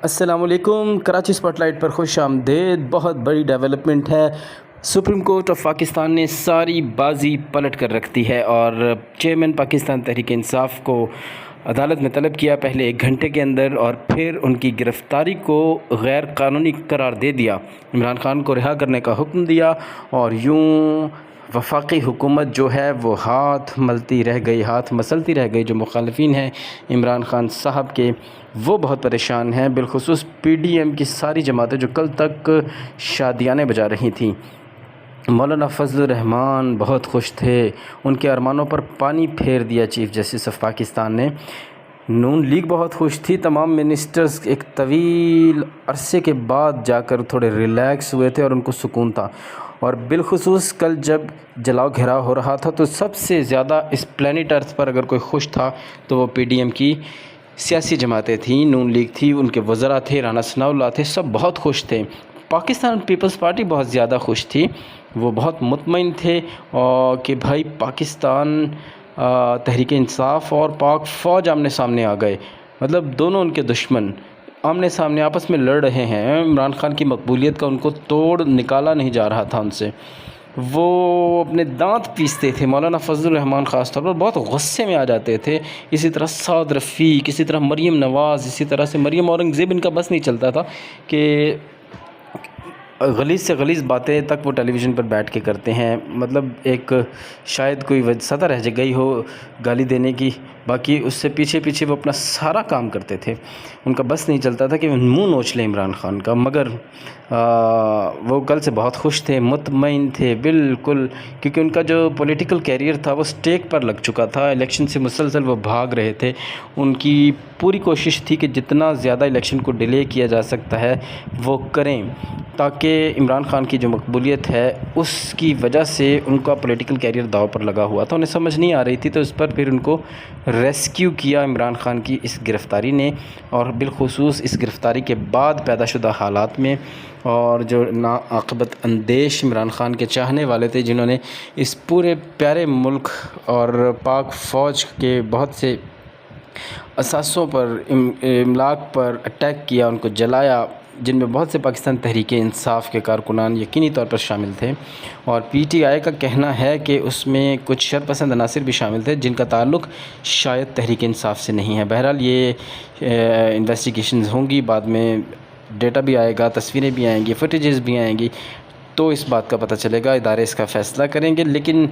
السلام علیکم۔ Karachi spot light پر خوش آمدید۔ بہت بڑی ڈیولپمنٹ ہے۔ سپریم کورٹ آف پاکستان نے ساری بازی پلٹ کر رکھ دی ہے اور چیئرمین پاکستان تحریک انصاف کو عدالت میں طلب کیا پہلے 1 گھنٹے کے اندر، اور پھر ان کی گرفتاری کو غیر قانونی قرار دے دیا۔ عمران خان کو رہا کرنے کا حکم دیا اور یوں وفاقی حکومت جو ہے وہ ہاتھ مسلتی رہ گئی۔ جو مخالفین ہیں عمران خان صاحب کے، وہ بہت پریشان ہیں، بالخصوص پی ڈی ایم کی ساری جماعتیں جو کل تک شادیانے بجا رہی تھیں۔ مولانا فضل الرحمان بہت خوش تھے، ان کے ارمانوں پر پانی پھیر دیا چیف جسٹس آف پاکستان نے۔ نون لیگ بہت خوش تھی، تمام منسٹرز ایک طویل عرصے کے بعد جا کر تھوڑے ریلیکس ہوئے تھے اور ان کو سکون تھا۔ اور بالخصوص کل جب جلاؤ گھیراؤ ہو رہا تھا تو سب سے زیادہ اس پلانٹ ارتھ پر اگر کوئی خوش تھا تو وہ پی ڈی ایم کی سیاسی جماعتیں تھیں، نون لیگ تھی، ان کے وزراء تھے، رانا ثناء اللہ تھے، سب بہت خوش تھے۔ پاکستان پیپلز پارٹی بہت زیادہ خوش تھی، وہ بہت مطمئن تھے کہ بھائی پاکستان تحریک انصاف اور پاک فوج آمنے سامنے آ گئے، مطلب دونوں ان کے دشمن آمنے سامنے آپس میں لڑ رہے ہیں۔ عمران خان کی مقبولیت کا ان کو توڑ نکالا نہیں جا رہا تھا ان سے، وہ اپنے دانت پیستے تھے۔ مولانا فضل الرحمان خاص طور پر بہت غصے میں آ جاتے تھے، اسی طرح سعد رفیق، اسی طرح مریم نواز، اسی طرح سے مریم اورنگزیب، ان کا بس نہیں چلتا تھا کہ غلیظ سے غلیظ باتیں تک وہ ٹیلی ویژن پر بیٹھ کے کرتے ہیں، مطلب ایک شاید کوئی سطح رہ گئی ہو گالی دینے کی، باقی اس سے پیچھے وہ اپنا سارا کام کرتے تھے۔ ان کا بس نہیں چلتا تھا کہ منہ نوچ لیں عمران خان کا، مگر وہ کل سے بہت خوش تھے، مطمئن تھے بالکل، کیونکہ ان کا جو پولیٹیکل کیریئر تھا وہ سٹیک پر لگ چکا تھا۔ الیکشن سے مسلسل وہ بھاگ رہے تھے، ان کی پوری کوشش تھی کہ جتنا زیادہ الیکشن کو ڈیلے کیا جا سکتا ہے وہ کریں، تاکہ عمران خان کی جو مقبولیت ہے اس کی وجہ سے ان کا پولیٹیکل کیریئر داؤ پر لگا ہوا تھا۔ انہیں سمجھ نہیں آ رہی تھی، تو اس پر پھر ان کو ریسکیو کیا عمران خان کی اس گرفتاری نے، اور بالخصوص اس گرفتاری کے بعد پیدا شدہ حالات میں، اور جو ناعاقبت اندیش عمران خان کے چاہنے والے تھے جنہوں نے اس پورے پیارے ملک اور پاک فوج کے بہت سے اثاثوں پر، املاک پر اٹیک کیا، ان کو جلایا، جن میں بہت سے پاکستان تحریک انصاف کے کارکنان یقینی طور پر شامل تھے، اور پی ٹی آئی کا کہنا ہے کہ اس میں کچھ شرپسند عناصر بھی شامل تھے جن کا تعلق شاید تحریک انصاف سے نہیں ہے۔ بہرحال یہ انویسٹیگیشنز ہوں گی، بعد میں ڈیٹا بھی آئے گا، تصویریں بھی آئیں گی، فوٹیجز بھی آئیں گی، تو اس بات کا پتہ چلے گا، ادارے اس کا فیصلہ کریں گے۔ لیکن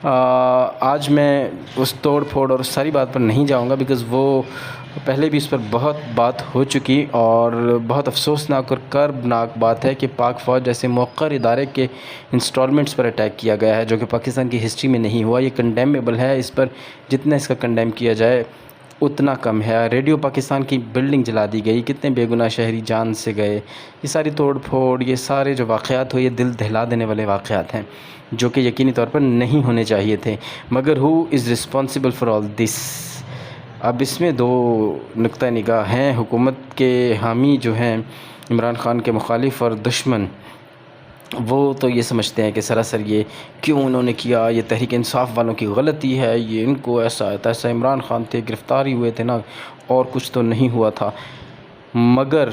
آج میں اس توڑ پھوڑ اور اس ساری بات پر نہیں جاؤں گا، بیکاز وہ پہلے بھی اس پر بہت بات ہو چکی، اور بہت افسوسناک اور کربناک بات ہے کہ پاک فوج جیسے موقر ادارے کے انسٹالمنٹس پر اٹیک کیا گیا ہے، جو کہ پاکستان کی ہسٹری میں نہیں ہوا۔ یہ کنڈیمیبل ہے، اس پر جتنا اس کا کنڈیم کیا جائے اتنا کم ہے۔ ریڈیو پاکستان کی بلڈنگ جلا دی گئی، کتنے بے گناہ شہری جان سے گئے، یہ ساری توڑ پھوڑ، یہ سارے جو واقعات ہوئے، یہ دل دہلا دینے والے واقعات ہیں جو کہ یقینی طور پر نہیں ہونے چاہیے تھے۔ مگر ہو از رسپانسبل فار آل دس؟ اب اس میں 2 نقطہ نگاہ ہیں۔ حکومت کے حامی جو ہیں، عمران خان کے مخالف اور دشمن، وہ تو یہ سمجھتے ہیں کہ سراسر یہ کیوں انہوں نے کیا، یہ تحریک انصاف والوں کی غلطی ہے، یہ ان کو ایسا عمران خان تھے، گرفتاری ہوئے تھے نا، اور کچھ تو نہیں ہوا تھا۔ مگر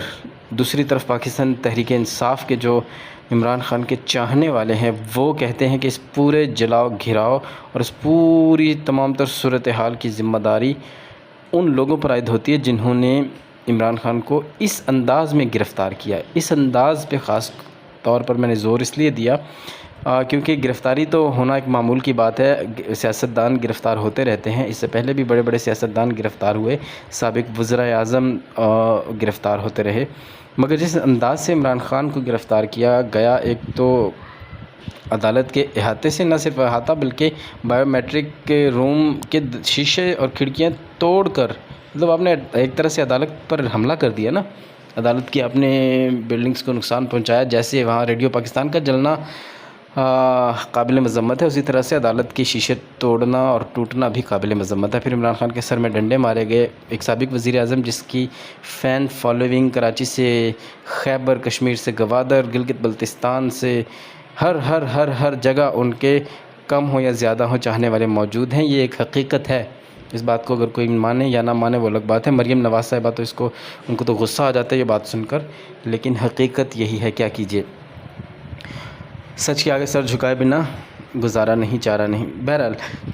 دوسری طرف پاکستان تحریک انصاف کے جو عمران خان کے چاہنے والے ہیں، وہ کہتے ہیں کہ اس پورے جلاؤ گھراؤ اور اس پوری تمام تر صورتحال کی ذمہ داری ان لوگوں پر عائد ہوتی ہے جنہوں نے عمران خان کو اس انداز میں گرفتار کیا۔ اس انداز پہ خاص طور پر میں نے زور اس لیے دیا کیونکہ گرفتاری تو ہونا ایک معمول کی بات ہے، سیاستدان گرفتار ہوتے رہتے ہیں، اس سے پہلے بھی بڑے بڑے سیاستدان گرفتار ہوئے، سابق وزرائے اعظم گرفتار ہوتے رہے، مگر جس انداز سے عمران خان کو گرفتار کیا گیا، ایک تو عدالت کے احاطے سے نہ صرف احاطہ بلکہ بائیو میٹرک کے روم کے شیشے اور کھڑکیاں توڑ کر، مطلب آپ نے ایک طرح سے عدالت پر حملہ کر دیا نا، عدالت کی اپنے بلڈنگز کو نقصان پہنچایا۔ جیسے وہاں ریڈیو پاکستان کا جلنا قابل مذمت ہے، اسی طرح سے عدالت کی شیشے توڑنا اور ٹوٹنا بھی قابل مذمت ہے۔ پھر عمران خان کے سر میں ڈنڈے مارے گئے، ایک سابق وزیر اعظم جس کی فین فالوئنگ کراچی سے خیبر، کشمیر سے گوادر، گلگت بلتستان سے ہر جگہ ان کے کم ہو یا زیادہ ہو چاہنے والے موجود ہیں، یہ ایک حقیقت ہے اس بات کو اگر کوئی مانے یا نہ مانے وہ الگ بات ہے. مریم نواز صاحبہ تو ان کو تو غصہ آ جاتا ہے یہ بات سن کر، لیکن حقیقت یہی ہے، کیا کیجیے. سچ کے آگے سر جھکائے بنا گزارا نہیں، چارہ نہیں. بہرحال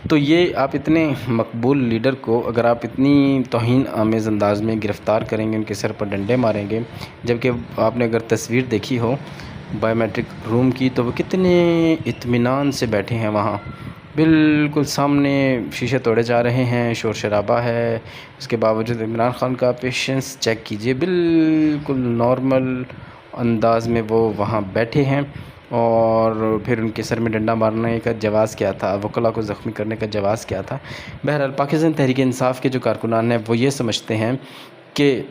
تو یہ آپ اتنے مقبول لیڈر کو اگر آپ اتنی توہین آمیز انداز میں گرفتار کریں گے، ان کے سر پر ڈنڈے ماریں گے، جبکہ آپ نے اگر تصویر دیکھی ہو بایو میٹرک روم کی تو وہ کتنے اطمینان سے بیٹھے ہیں وہاں، بالکل سامنے شیشے توڑے جا رہے ہیں، شور شرابہ ہے. اس کے باوجود عمران خان کا پیشنس چیک کیجئے، بالکل نارمل انداز میں وہ وہاں بیٹھے ہیں. اور پھر ان کے سر میں ڈنڈا مارنے کا جواز کیا تھا، وکلاء کو زخمی کرنے کا جواز کیا تھا. بہرحال پاکستان تحریک انصاف کے جو کارکنان ہیں وہ یہ سمجھتے ہیں کہ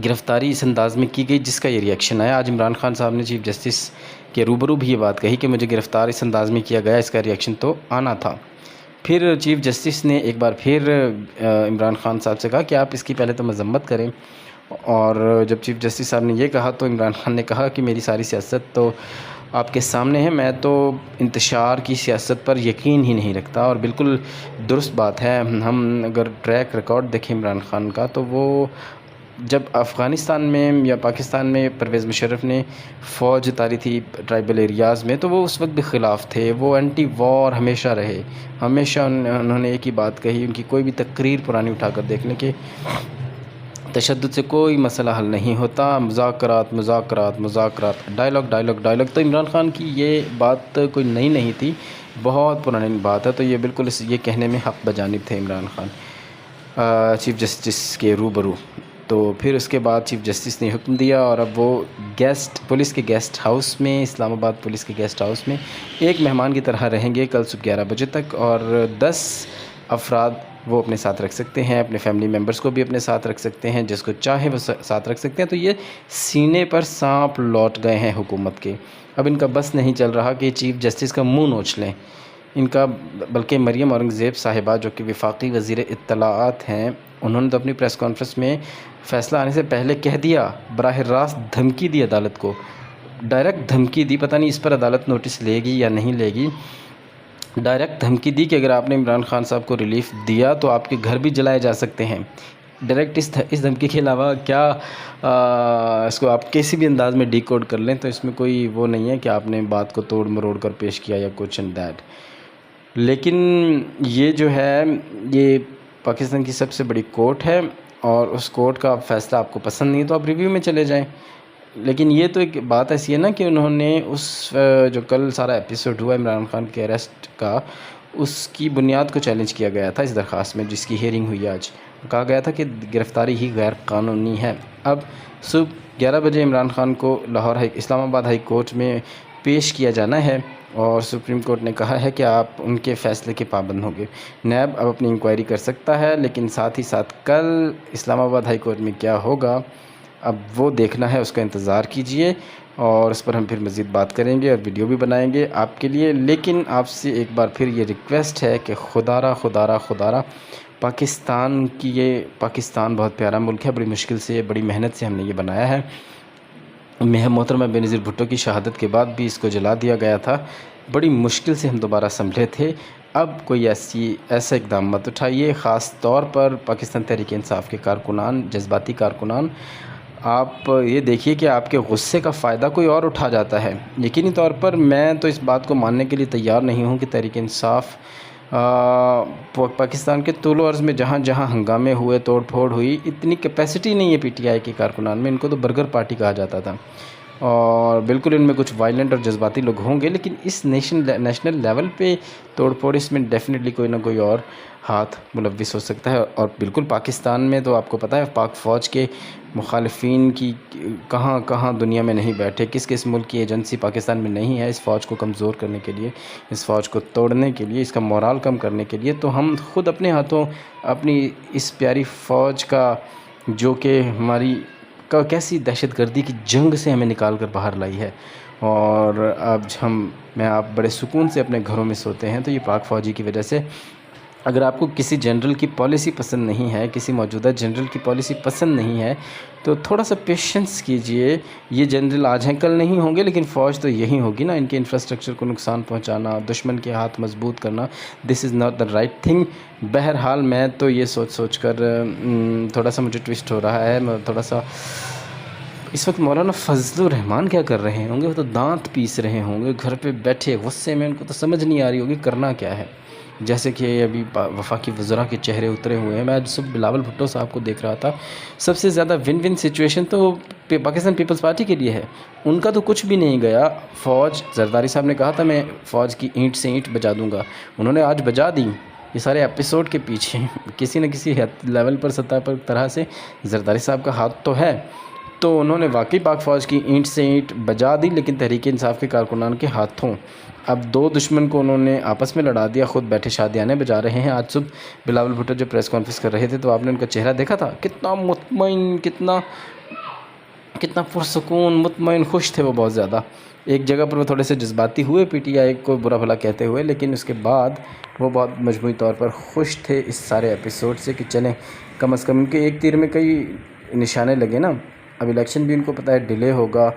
گرفتاری اس انداز میں کی گئی جس کا یہ ریئیکشن آیا. آج عمران خان صاحب نے چیف جسٹس کے روبرو بھی یہ بات کہی کہ مجھے گرفتار اس انداز میں کیا گیا، اس کا ریئیکشن تو آنا تھا. پھر چیف جسٹس نے ایک بار پھر عمران خان صاحب سے کہا کہ آپ اس کی پہلے تو مذمت کریں. اور جب چیف جسٹس صاحب نے یہ کہا تو عمران خان نے کہا کہ میری ساری سیاست تو آپ کے سامنے ہے، میں تو انتشار کی سیاست پر یقین ہی نہیں رکھتا. اور بالکل درست بات ہے. ہم اگر ٹریک ریکارڈ دیکھیں عمران خان کا تو وہ جب افغانستان میں یا پاکستان میں پرویز مشرف نے فوج اتاری تھی ٹرائبل ایریاز میں تو وہ اس وقت بھی خلاف تھے، وہ اینٹی وار ہمیشہ رہے. ہمیشہ انہوں نے ایک ہی بات کہی، ان کی کوئی بھی تقریر پرانی اٹھا کر دیکھ لیں کہ تشدد سے کوئی مسئلہ حل نہیں ہوتا، مذاکرات مذاکرات مذاکرات، ڈائلاگ ڈائلاگ ڈائلاگ. تو عمران خان کی یہ بات کوئی نئی نہیں تھی، بہت پرانی بات ہے. تو یہ بالکل یہ کہنے میں حق بجانب تھے عمران خان چیف جسٹس کے روبرو. تو پھر اس کے بعد چیف جسٹس نے حکم دیا اور اب وہ پولیس کے گیسٹ ہاؤس میں، اسلام آباد پولیس کے گیسٹ ہاؤس میں ایک مہمان کی طرح رہیں گے کل صبح 11 بجے تک. اور 10 افراد وہ اپنے ساتھ رکھ سکتے ہیں، اپنے فیملی ممبرز کو بھی اپنے ساتھ رکھ سکتے ہیں، جس کو چاہے وہ ساتھ رکھ سکتے ہیں. تو یہ سینے پر سانپ لوٹ گئے ہیں حکومت کے. اب ان کا بس نہیں چل رہا کہ چیف جسٹس کا منہ نوچ لیں ان کا، بلکہ مریم اورنگزیب صاحبہ جو کہ وفاقی وزیر اطلاعات ہیں، انہوں نے تو اپنی پریس کانفرنس میں فیصلہ آنے سے پہلے کہہ دیا، براہ راست دھمکی دی عدالت کو، ڈائریکٹ دھمکی دی. پتہ نہیں اس پر عدالت نوٹس لے گی یا نہیں لے گی. ڈائریکٹ دھمکی دی کہ اگر آپ نے عمران خان صاحب کو ریلیف دیا تو آپ کے گھر بھی جلائے جا سکتے ہیں. ڈائریکٹ اس دھمکی کے علاوہ کیا اس کو آپ کسی بھی انداز میں ڈی کوڈ کر لیں تو اس میں کوئی وہ نہیں ہے کہ آپ نے بات کو توڑ مروڑ کر پیش کیا یا کچھ اینڈ دیٹ. لیکن یہ جو ہے یہ پاکستان کی سب سے بڑی کورٹ ہے اور اس کورٹ کا فیصلہ آپ کو پسند نہیں تو آپ ریویو میں چلے جائیں. لیکن یہ تو ایک بات ایسی ہے نا کہ انہوں نے اس جو کل سارا ایپیسوڈ ہوا عمران خان کے اریسٹ کا، اس کی بنیاد کو چیلنج کیا گیا تھا اس درخواست میں جس کی ہیئرنگ ہوئی آج. کہا گیا تھا کہ گرفتاری ہی غیر قانونی ہے. اب صبح 11 بجے عمران خان کو اسلام آباد ہائی کورٹ میں پیش کیا جانا ہے اور سپریم کورٹ نے کہا ہے کہ آپ ان کے فیصلے کے پابند ہوں گے. نیب اب اپنی انکوائری کر سکتا ہے، لیکن ساتھ ہی ساتھ کل اسلام آباد ہائی کورٹ میں کیا ہوگا اب وہ دیکھنا ہے، اس کا انتظار کیجئے اور اس پر ہم پھر مزید بات کریں گے اور ویڈیو بھی بنائیں گے آپ کے لیے. لیکن آپ سے ایک بار پھر یہ ریکویسٹ ہے کہ خدا را پاکستان بہت پیارا ملک ہے، بڑی مشکل سے بڑی محنت سے ہم نے یہ بنایا ہے. محترمہ بینظیر بھٹو کی شہادت کے بعد بھی اس کو جلا دیا گیا تھا، بڑی مشکل سے ہم دوبارہ سنبھلے تھے. اب کوئی ایسا اقدام مت اٹھائیے، خاص طور پر پاکستان تحریک انصاف کے کارکنان، جذباتی کارکنان. آپ یہ دیکھیے کہ آپ کے غصے کا فائدہ کوئی اور اٹھا جاتا ہے. یقینی طور پر میں تو اس بات کو ماننے کے لیے تیار نہیں ہوں کہ تحریک انصاف پاکستان کے طول و عرض میں جہاں جہاں ہنگامے ہوئے، توڑ پھوڑ ہوئی، اتنی کیپیسٹی نہیں ہے پی ٹی آئی کے کارکنان میں. ان کو تو برگر پارٹی کہا جاتا تھا اور بالکل ان میں کچھ وائلنٹ اور جذباتی لوگ ہوں گے، لیکن اس نیشنل لیول پہ توڑ پھوڑ اس میں ڈیفینیٹلی کوئی نہ کوئی اور ہاتھ ملوث ہو سکتا ہے. اور بالکل پاکستان میں تو آپ کو پتہ ہے پاک فوج کے مخالفین کی کہاں کہاں دنیا میں نہیں بیٹھے، کس ملک کی ایجنسی پاکستان میں نہیں ہے اس فوج کو کمزور کرنے کے لیے، اس فوج کو توڑنے کے لیے، اس کا مورال کم کرنے کے لیے. تو ہم خود اپنے ہاتھوں اپنی اس پیاری فوج کا جو کہ ہماری کیسی دہشت گردی کی جنگ سے ہمیں نکال کر باہر لائی ہے، اور اب آپ بڑے سکون سے اپنے گھروں میں سوتے ہیں تو یہ پاک فوجی کی وجہ سے. اگر آپ کو کسی جنرل کی پالیسی پسند نہیں ہے، کسی موجودہ جنرل کی پالیسی پسند نہیں ہے، تو تھوڑا سا پیشنس کیجئے. یہ جنرل آج ہیں کل نہیں ہوں گے، لیکن فوج تو یہی ہوگی نا. ان کے انفراسٹرکچر کو نقصان پہنچانا، دشمن کے ہاتھ مضبوط کرنا، this is not the right thing. بہرحال میں تو یہ سوچ کر تھوڑا سا مجھے ٹوسٹ ہو رہا ہے. میں تھوڑا سا اس وقت مولانا فضل الرحمان کیا کر رہے ہوں گے؟ وہ تو دانت پیس رہے ہوں گے گھر پہ بیٹھے غصے میں. ان کو تو سمجھ نہیں آ رہی ہوگی کرنا کیا ہے. جیسے کہ ابھی وفاقی وزراء کے چہرے اترے ہوئے ہیں. میں آج صبح بلاول بھٹو صاحب کو دیکھ رہا تھا. سب سے زیادہ ون سچویشن تو پاکستان پیپلز پارٹی کے لیے ہے. ان کا تو کچھ بھی نہیں گیا. فوج، زرداری صاحب نے کہا تھا میں فوج کی اینٹ سے اینٹ بجا دوں گا، انہوں نے آج بجا دی. یہ سارے ایپیسوڈ کے پیچھے کسی نہ کسی لیول پر، سطح پر طرح سے زرداری صاحب کا ہاتھ تو ہے. تو انہوں نے واقعی پاک فوج کی اینٹ سے اینٹ بجا دی، لیکن تحریک انصاف کے کارکنان کے ہاتھوں. اب دو دشمن کو انہوں نے آپس میں لڑا دیا، خود بیٹھے شادیانے بجا رہے ہیں. آج صبح بلاول بھٹو جو پریس کانفرنس کر رہے تھے تو آپ نے ان کا چہرہ دیکھا تھا، کتنا مطمئن، کتنا پرسکون، مطمئن، خوش تھے وہ بہت زیادہ. ایک جگہ پر وہ تھوڑے سے جذباتی ہوئے پی ٹی آئی کو برا بھلا کہتے ہوئے، لیکن اس کے بعد وہ بہت مجموعی طور پر خوش تھے اس سارے ایپیسوڈ سے کہ چلیں کم از کم ان کے ایک تیر میں کئی نشانے لگے نا. اب الیکشن بھی ان کو پتہ ہے ڈیلے ہوگا،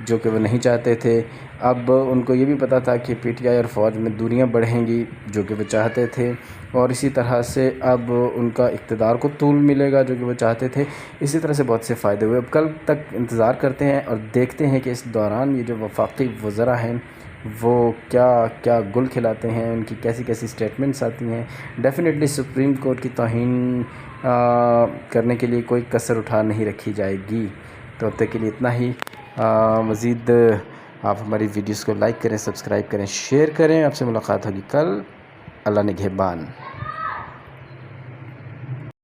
جو کہ وہ نہیں چاہتے تھے. اب ان کو یہ بھی پتہ تھا کہ پی ٹی آئی اور فوج میں دوریاں بڑھیں گی، جو کہ وہ چاہتے تھے. اور اسی طرح سے اب ان کا اقتدار کو طول ملے گا، جو کہ وہ چاہتے تھے. اسی طرح سے بہت سے فائدے ہوئے. اب کل تک انتظار کرتے ہیں اور دیکھتے ہیں کہ اس دوران یہ جو وفاقی وزراء ہیں وہ کیا گل کھلاتے ہیں، ان کی کیسی سٹیٹمنٹس آتی ہیں. ڈیفینیٹلی سپریم کورٹ کی توہین کرنے کے لیے کوئی کسر اٹھا نہیں رکھی جائے گی. تو اب تک کے لیے اتنا ہی. مزید آپ ہماری ویڈیوز کو لائک کریں، سبسکرائب کریں، شیئر کریں. آپ سے ملاقات ہوگی کل. اللہ نگہبان.